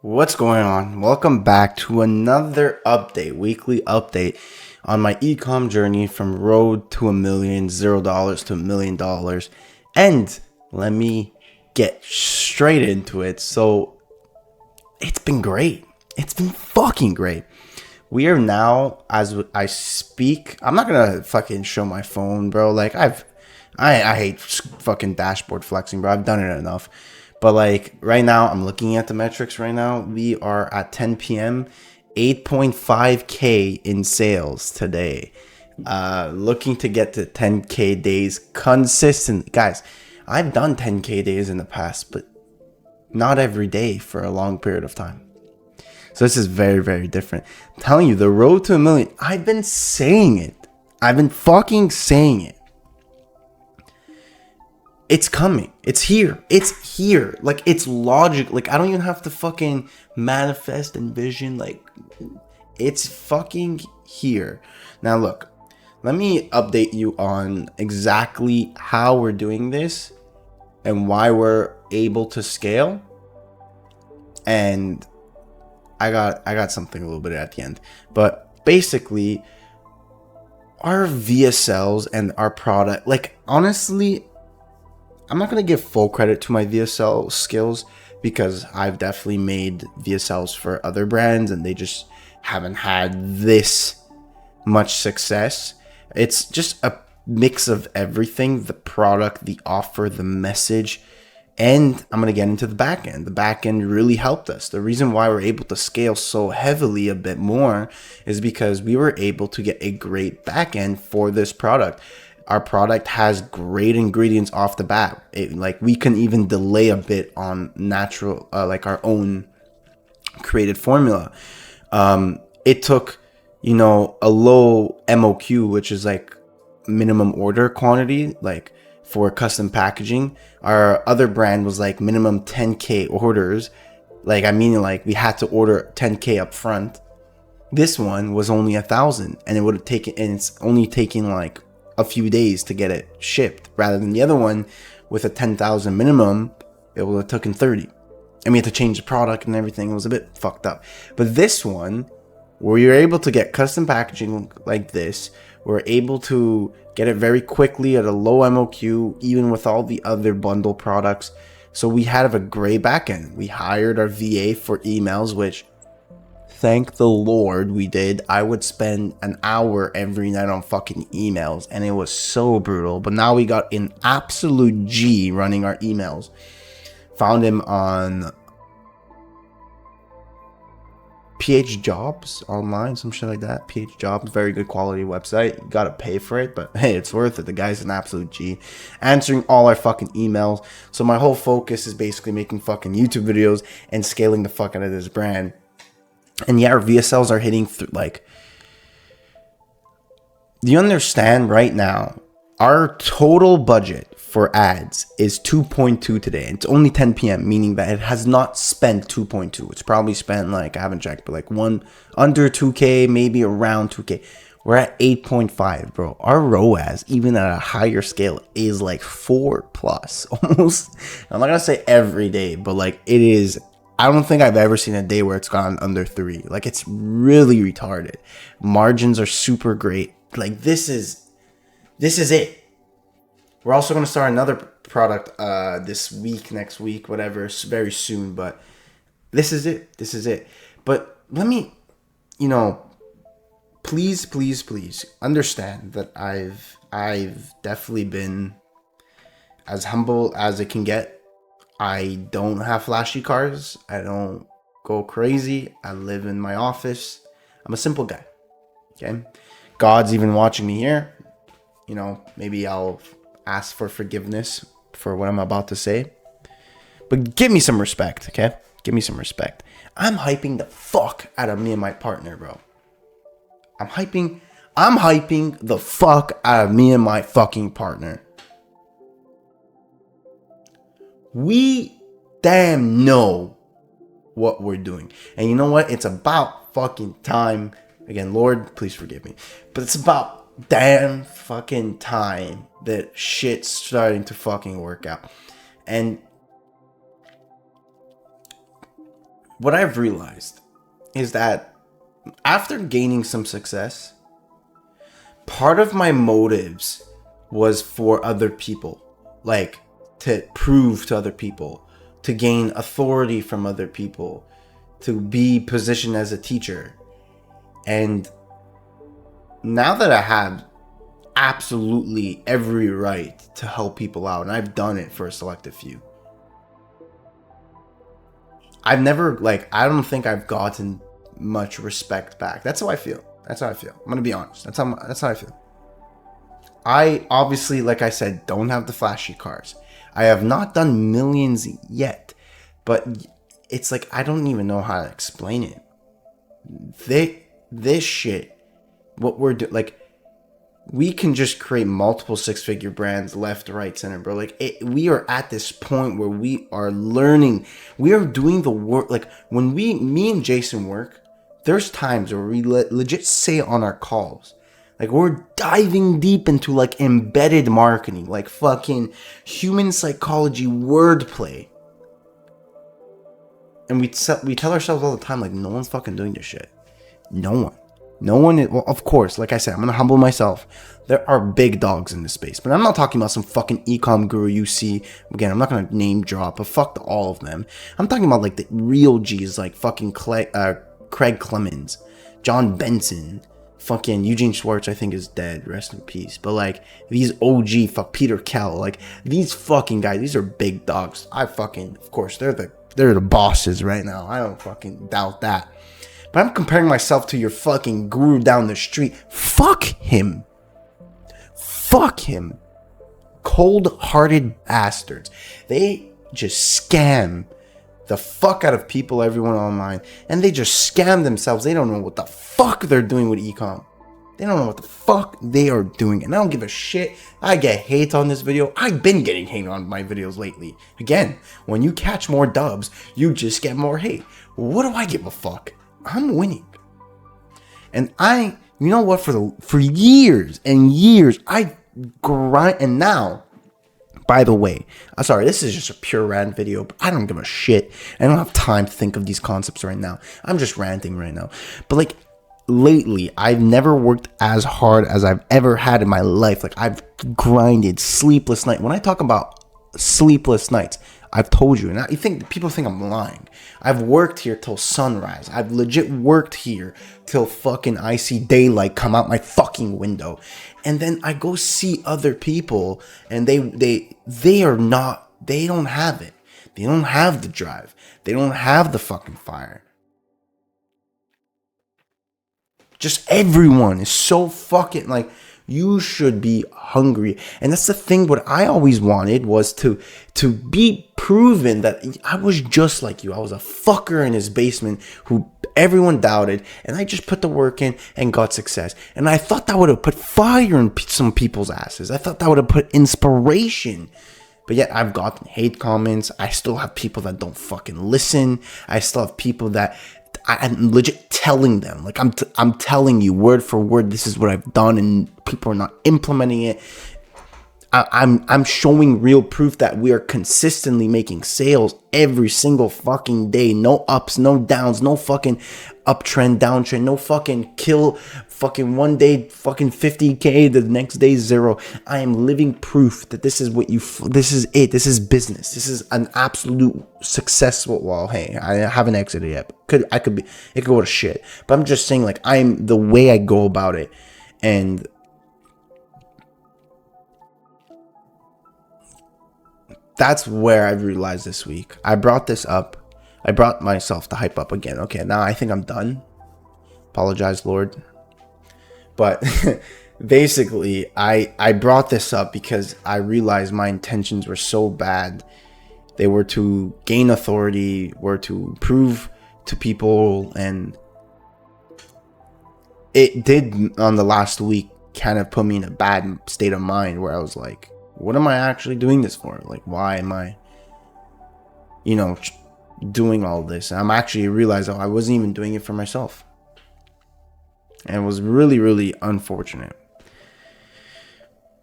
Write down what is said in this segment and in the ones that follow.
What's going on? Welcome back to another weekly update on my ecom journey from road to $1,000,000 to $1,000,000. And let me get straight into it. So it's been great. It's been fucking great. We are now, as I speak, I'm not gonna fucking show my phone, bro. Like I hate fucking dashboard flexing, bro. I've done it enough. But like right now, I'm looking at the metrics right now. We are at 10 p.m. 8.5K in sales today. Looking to get to 10K days consistently. Guys, I've done 10K days in the past, but not every day for a long period of time. So this is very, very different. I'm telling you, the road to a million, I've been saying it. I've been fucking saying it. It's coming. It's here. It's here. Like, it's logic. Like, I don't even have to fucking manifest and vision. Like, it's fucking here. Now, look. Let me update you on exactly how we're doing this and why we're able to scale. And I got something a little bit at the end. But basically, our VSLs and our product, like, honestly, I'm not going to give full credit to my VSL skills because I've definitely made VSLs for other brands and they just haven't had this much success. It's just a mix of everything, the product, the offer, the message, and I'm going to get into the back end. The back end really helped us. The reason why we're able to scale so heavily a bit more is because we were able to get a great back end for this product. Our product has great ingredients off the bat. Like, we can even delay a bit on natural, like our own created formula. It took, a low MOQ, which is like minimum order quantity, like for custom packaging. Our other brand was like minimum 10K orders. Like, like we had to order 10K up front. This one was only 1,000, and it would have taken, and it's only taking like a few days to get it shipped, rather than the other one with a 10,000 minimum, it would have taken 30. And we had to change the product and everything. It was a bit fucked up. But this one, where you're able to get custom packaging like this, we're able to get it very quickly at a low MOQ, even with all the other bundle products. So we had a great backend. We hired our VA for emails, which, thank the Lord we did. I would spend an hour every night on fucking emails, and it was so brutal. But now we got an absolute G running our emails. Found him on PH Jobs online, some shit like that. PH Jobs, very good quality website. You gotta pay for it, but hey, it's worth it. The guy's an absolute G. Answering all our fucking emails. So my whole focus is basically making fucking YouTube videos and scaling the fuck out of this brand. And yeah, our VSLs are hitting through, like, do you understand right now, our total budget for ads is 2.2 today. It's only 10 p.m., meaning that it has not spent 2.2. It's probably spent, like, I haven't checked, but like under 2K, maybe around 2K. We're at 8.5, bro. Our ROAS, even at a higher scale, is like 4+, almost. I'm not gonna say every day, but like, it is. I don't think I've ever seen a day where it's gone under 3. Like, it's really retarded. Margins are super great. Like, this is it. We're also going to start another product this week, next week, whatever, very soon. But this is it. This is it. But let me, please understand that I've definitely been as humble as it can get. I don't have flashy cars. I don't go crazy. I live in my office. I'm a simple guy. Okay? God's even watching me here. Maybe I'll ask for forgiveness for what I'm about to say. But give me some respect, okay? Give me some respect. I'm hyping the fuck out of me and my partner, bro. I'm hyping the fuck out of me and my fucking partner. We damn know what we're doing. And you know what? It's about fucking time. Again, Lord, please forgive me. But it's about damn fucking time that shit's starting to fucking work out. And what I've realized is that after gaining some success, part of my motives was for other people, like to prove to other people, to gain authority from other people, to be positioned as a teacher. And now that I have absolutely every right to help people out, and I've done it for a selective few, I've never, like, I don't think I've gotten much respect back. That's how I feel. I'm gonna be honest. That's how I feel. I obviously, like I said, don't have the flashy cars. I have not done millions yet, but it's like, I don't even know how to explain it. This shit, what we're doing, like, we can just create multiple six-figure brands left, right, center, bro. Like, we are at this point where we are learning. We are doing the work. Like, when me and Jason work, there's times where we legit say on our calls, like, we're diving deep into, like, embedded marketing, like fucking human psychology wordplay. And we tell ourselves all the time, like, no one's fucking doing this shit. No one is, well, of course, like I said, I'm going to humble myself. There are big dogs in this space, but I'm not talking about some fucking e-com guru you see. Again, I'm not going to name drop, but fuck all of them. I'm talking about, like, the real G's, like fucking Craig Clemens, John Benson, fucking Eugene Schwartz, I think, is dead. Rest in peace. But, like, these OG, Peter Kell, like, these fucking guys, these are big dogs. Of course, they're the bosses right now. I don't fucking doubt that. But I'm comparing myself to your fucking guru down the street. Fuck him. Cold-hearted bastards. They just scam the fuck out of people, everyone online. And they just scam themselves. They don't know what the fuck they're doing with e-com. They don't know what the fuck they are doing. And I don't give a shit. I get hate on this video. I've been getting hate on my videos lately. Again, when you catch more dubs, you just get more hate. What do I give a fuck? I'm winning. And you know what, for years and years, I grind. And now, by the way, I'm sorry, this is just a pure rant video, but I don't give a shit. I don't have time to think of these concepts right now. I'm just ranting right now. But, like, lately, I've never worked as hard as I've ever had in my life. Like, I've grinded sleepless nights. When I talk about sleepless nights, I've told you, and people think I'm lying. I've worked here till sunrise. I've legit worked here till fucking I see daylight come out my fucking window. And then I go see other people, and they don't have it. They don't have the drive. They don't have the fucking fire. Just everyone is so fucking, like, you should be hungry. And that's the thing. What I always wanted was to be proven that I was just like you. I was a fucker in his basement who everyone doubted, and I just put the work in and got success. And I thought that would have put fire in some people's asses. I thought that would have put inspiration. But yet I've gotten hate comments. I still have people that don't fucking listen. I still have people that I'm legit telling them, like, I'm telling you word for word, this is what I've done, and people are not implementing it. I'm showing real proof that we are consistently making sales every single fucking day. No ups, no downs, no fucking uptrend, downtrend, no fucking kill, fucking one day fucking 50K, the next day 0. I am living proof that this is this is it. This is business. This is an absolute successful. Well, hey, I haven't exited yet. It could go to shit. But I'm just saying, like, I'm the way I go about it, and that's where I've realized this week. I brought this up. I brought myself to hype up again. Okay, now I think I'm done. Apologize, Lord. But basically, I brought this up because I realized my intentions were so bad. They were to gain authority, were to prove to people, and it did on the last week kind of put me in a bad state of mind where I was like, what am I actually doing this for? Like, why am I, doing all this? And I'm actually realized I wasn't even doing it for myself. And it was really, really unfortunate.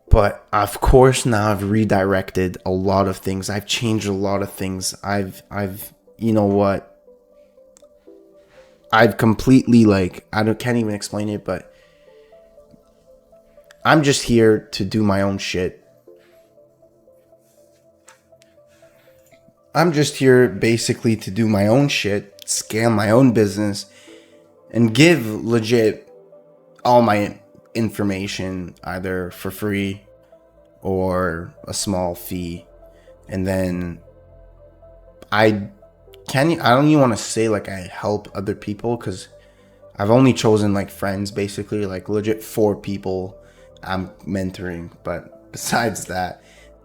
But of course, now I've redirected a lot of things. I've changed a lot of things. I've you know what? I've completely like can't even explain it, but I'm just here to do my own shit. I'm just here basically to do my own shit, scale my own business, and give legit all my information either for free or a small fee. And then I don't even want to say like I help other people, because I've only chosen like friends, basically, like legit 4 people I'm mentoring. But besides that,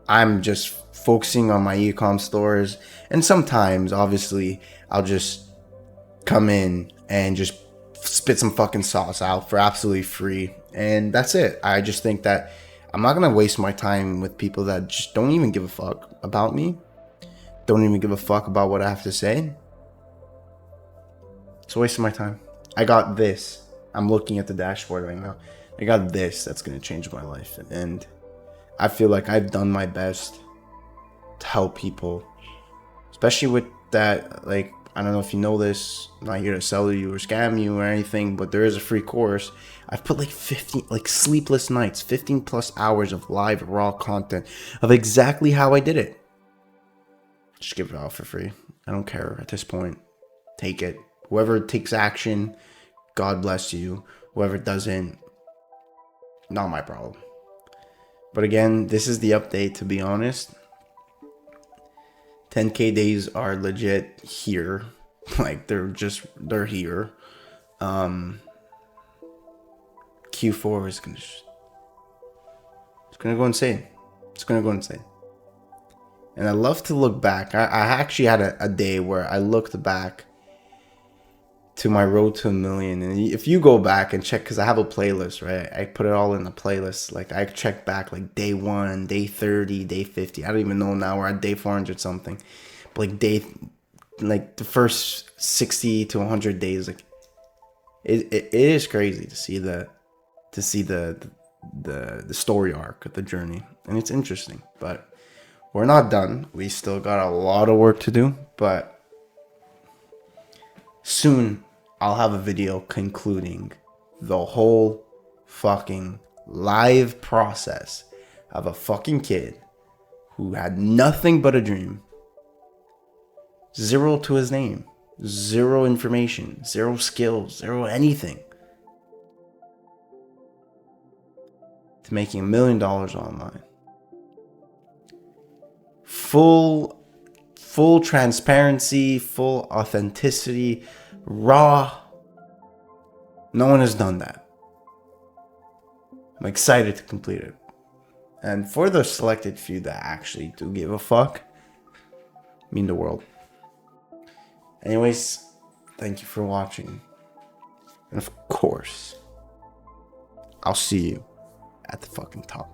I'm just focusing on my e-com stores. And sometimes, obviously, I'll just come in and just spit some fucking sauce out for absolutely free. And that's it. I just think that I'm not going to waste my time with people that just don't even give a fuck about me. Don't even give a fuck about what I have to say. It's a waste of my time. I got this. I'm looking at the dashboard right now. I got this that's going to change my life. And I feel like I've done my best to help people. Especially with that, like, I don't know if you know this. I'm not here to sell you or scam you or anything, but there is a free course. I've put like 15, like sleepless nights, 15 plus hours of live raw content of exactly how I did it. Just give it out for free. I don't care at this point. Take it. Whoever takes action, God bless you. Whoever doesn't, not my problem. But again, this is the update, to be honest. 10K days are legit here. Like, they're here. Q4 is it's gonna go insane. It's gonna go insane. And I love to look back. I actually had a day where I looked back to my road to 1 million. And if you go back and check, because I have a playlist, right? I put it all in the playlist. Like, I check back like day 1, day 30, day 50. I don't even know now. We're at day 400 something. But like the first 60 to 100 days, like it is crazy to see the story arc of the journey. And it's interesting, but we're not done. We still got a lot of work to do, but soon I'll have a video concluding the whole fucking live process of a fucking kid who had nothing but a dream. 0 to his name. 0 information. 0 skills. 0 anything. To making $1 million online. Full transparency, full authenticity, raw. No one has done that. I'm excited to complete it. And for the selected few that actually do give a fuck, mean the world. Anyways, thank you for watching. And of course, I'll see you at the fucking top.